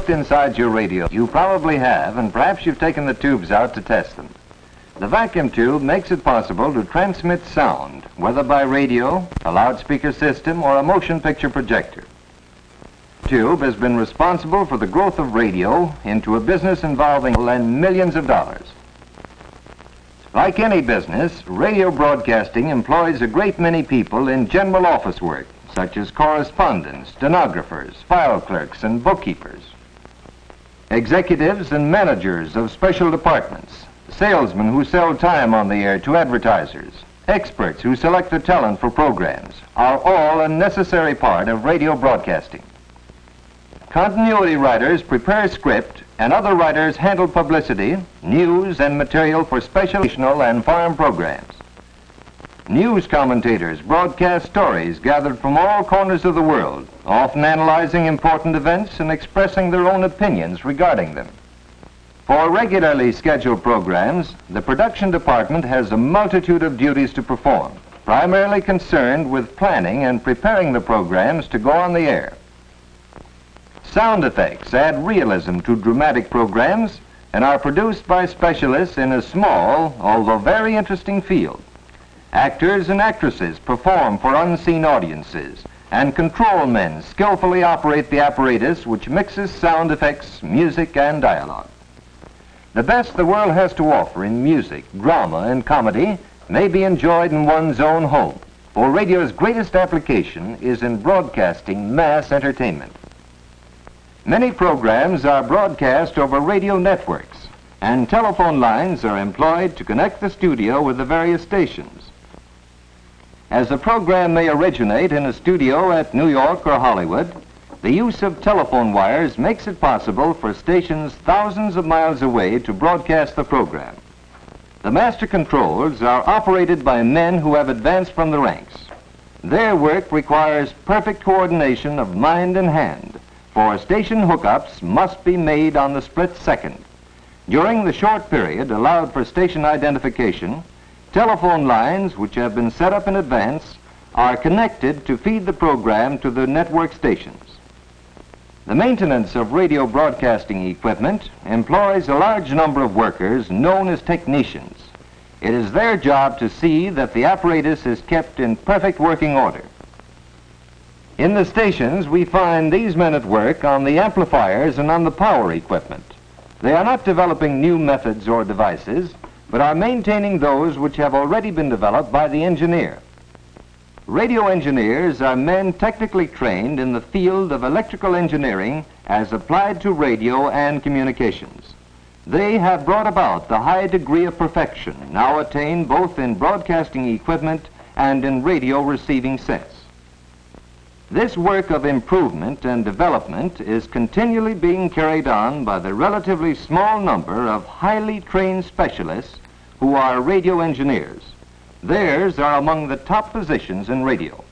looked inside your radio. You probably have, and perhaps you've taken the tubes out to test them. The vacuum tube makes it possible to transmit sound, whether by radio, a loudspeaker system, or a motion picture projector. The tube has been responsible for the growth of radio into a business involving millions of dollars. Like any business, radio broadcasting employs a great many people in general office work, such as correspondents, stenographers, file clerks, and bookkeepers, executives and managers of special departments, salesmen who sell time on the air to advertisers, experts who select the talent for programs, are all a necessary part of radio broadcasting. Continuity writers prepare script, and other writers handle publicity, news, and material for special and farm programs. News commentators broadcast stories gathered from all corners of the world, often analyzing important events and expressing their own opinions regarding them. For regularly scheduled programs, the production department has a multitude of duties to perform, primarily concerned with planning and preparing the programs to go on the air. Sound effects add realism to dramatic programs and are produced by specialists in a small, although very interesting field. Actors and actresses perform for unseen audiences, and control men skillfully operate the apparatus which mixes sound effects, music, and dialogue. The best the world has to offer in music, drama, and comedy may be enjoyed in one's own home, for radio's greatest application is in broadcasting mass entertainment. Many programs are broadcast over radio networks, and telephone lines are employed to connect the studio with the various stations. As the program may originate in a studio at New York or Hollywood, the use of telephone wires makes it possible for stations thousands of miles away to broadcast the program. The master controls are operated by men who have advanced from the ranks. Their work requires perfect coordination of mind and hand, for station hookups must be made on the split second. During the short period allowed for station identification, telephone lines, which have been set up in advance, are connected to feed the program to the network stations. The maintenance of radio broadcasting equipment employs a large number of workers known as technicians. It is their job to see that the apparatus is kept in perfect working order. In the stations, we find these men at work on the amplifiers and on the power equipment. They are not developing new methods or devices, but are maintaining those which have already been developed by the engineer. Radio engineers are men technically trained in the field of electrical engineering as applied to radio and communications. They have brought about the high degree of perfection now attained both in broadcasting equipment and in radio receiving sets. This work of improvement and development is continually being carried on by the relatively small number of highly trained specialists who are radio engineers. Theirs are among the top positions in radio.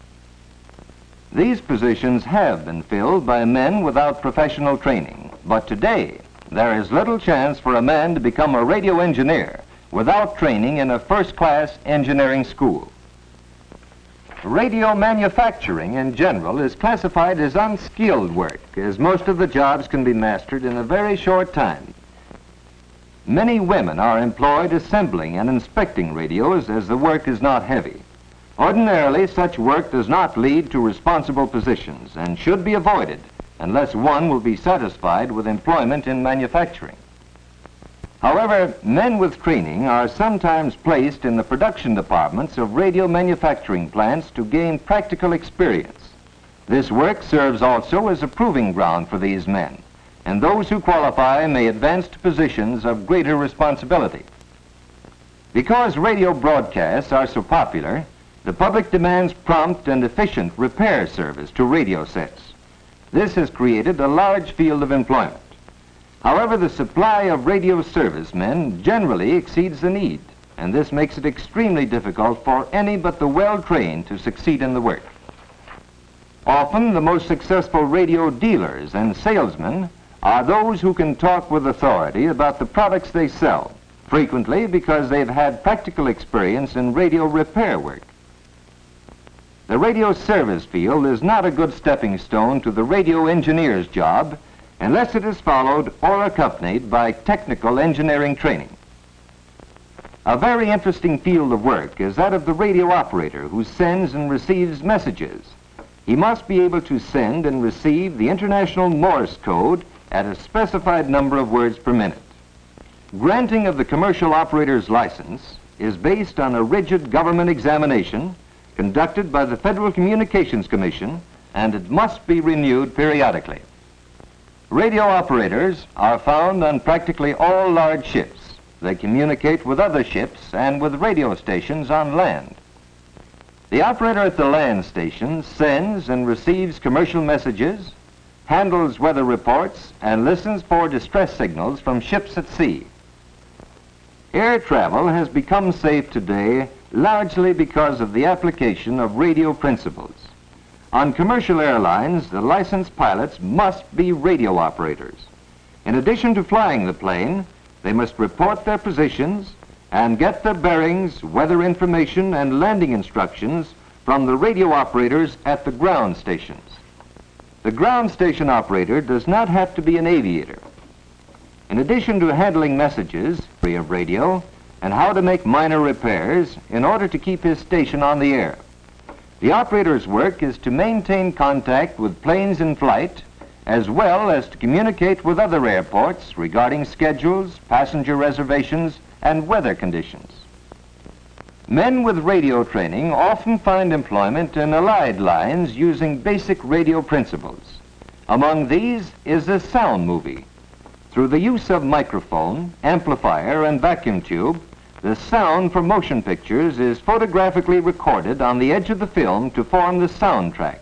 These positions have been filled by men without professional training, but today there is little chance for a man to become a radio engineer without training in a first-class engineering school. Radio manufacturing in general is classified as unskilled work, as most of the jobs can be mastered in a very short time. Many women are employed assembling and inspecting radios as the work is not heavy. Ordinarily, such work does not lead to responsible positions and should be avoided unless one will be satisfied with employment in manufacturing. However, men with training are sometimes placed in the production departments of radio manufacturing plants to gain practical experience. This work serves also as a proving ground for these men, and those who qualify may advance to positions of greater responsibility. Because radio broadcasts are so popular, the public demands prompt and efficient repair service to radio sets. This has created a large field of employment. However, the supply of radio servicemen generally exceeds the need, and this makes it extremely difficult for any but the well-trained to succeed in the work. Often, the most successful radio dealers and salesmen are those who can talk with authority about the products they sell, frequently because they've had practical experience in radio repair work. The radio service field is not a good stepping stone to the radio engineer's job, unless it is followed or accompanied by technical engineering training. A very interesting field of work is that of the radio operator who sends and receives messages. He must be able to send and receive the International Morse code at a specified number of words per minute. Granting of the commercial operator's license is based on a rigid government examination conducted by the Federal Communications Commission, and it must be renewed periodically. Radio operators are found on practically all large ships. They communicate with other ships and with radio stations on land. The operator at the land station sends and receives commercial messages, handles weather reports, and listens for distress signals from ships at sea. Air travel has become safe today largely because of the application of radio principles. On commercial airlines, the licensed pilots must be radio operators. In addition to flying the plane, they must report their positions and get their bearings, weather information, and landing instructions from the radio operators at the ground stations. The ground station operator does not have to be an aviator. In addition to handling messages of radio and how to make minor repairs in order to keep his station on the air, the operator's work is to maintain contact with planes in flight, as well as to communicate with other airports regarding schedules, passenger reservations, and weather conditions. Men with radio training often find employment in allied lines using basic radio principles. Among these is the sound movie. Through the use of microphone, amplifier, and vacuum tube, the sound for motion pictures is photographically recorded on the edge of the film to form the soundtrack.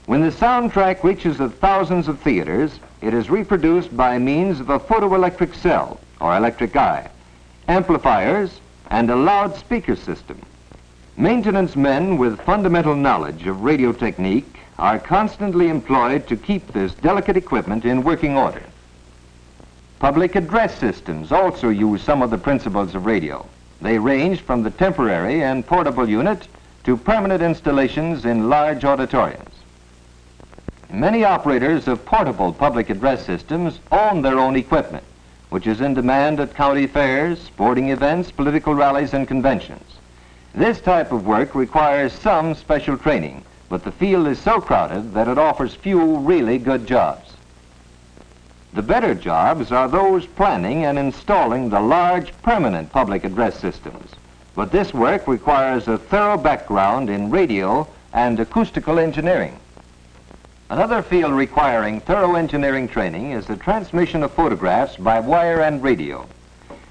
When the soundtrack reaches the thousands of theaters, it is reproduced by means of a photoelectric cell, or electric eye, amplifiers, and a loudspeaker system. Maintenance men with fundamental knowledge of radio technique are constantly employed to keep this delicate equipment in working order. Public address systems also use some of the principles of radio. They range from the temporary and portable unit to permanent installations in large auditoriums. Many operators of portable public address systems own their own equipment, which is in demand at county fairs, sporting events, political rallies, and conventions. This type of work requires some special training, but the field is so crowded that it offers few really good jobs. The better jobs are those planning and installing the large permanent public address systems, but this work requires a thorough background in radio and acoustical engineering. Another field requiring thorough engineering training is the transmission of photographs by wire and radio.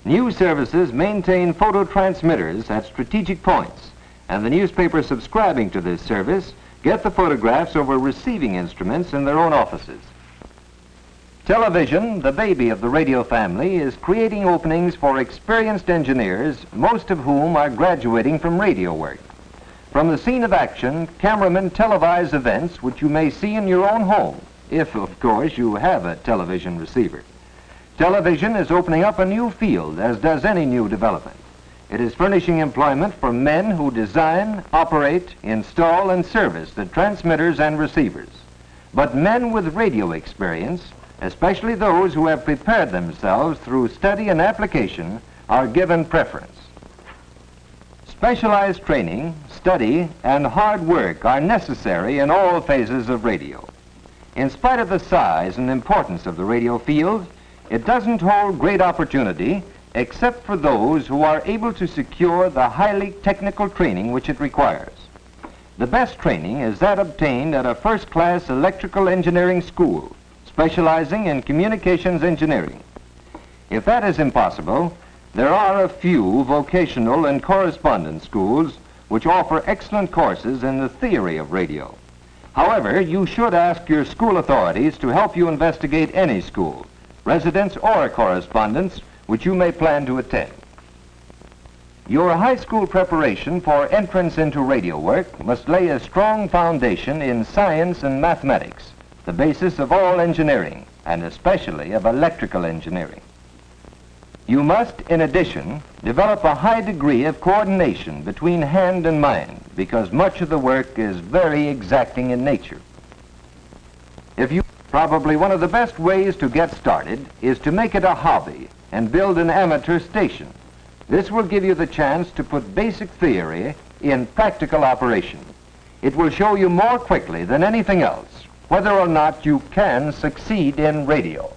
News services maintain photo transmitters at strategic points, and the newspapers subscribing to this service get the photographs over receiving instruments in their own offices. Television, the baby of the radio family, is creating openings for experienced engineers, most of whom are graduating from radio work. From the scene of action, cameramen televise events which you may see in your own home, if, of course, you have a television receiver. Television is opening up a new field, as does any new development. It is furnishing employment for men who design, operate, install, and service the transmitters and receivers. But men with radio experience, especially those who have prepared themselves through study and application, are given preference. Specialized training, study, and hard work are necessary in all phases of radio. In spite of the size and importance of the radio field, it doesn't hold great opportunity except for those who are able to secure the highly technical training which it requires. The best training is that obtained at a first-class electrical engineering school, specializing in communications engineering. If that is impossible, there are a few vocational and correspondence schools which offer excellent courses in the theory of radio. However, you should ask your school authorities to help you investigate any school, residence or correspondence, which you may plan to attend. Your high school preparation for entrance into radio work must lay a strong foundation in science and mathematics, the basis of all engineering, and especially of electrical engineering. You must, in addition, develop a high degree of coordination between hand and mind, because much of the work is very exacting in nature. If you Probably one of the best ways to get started is to make it a hobby and build an amateur station. This will give you the chance to put basic theory in practical operation. It will show you more quickly than anything else whether or not you can succeed in radio.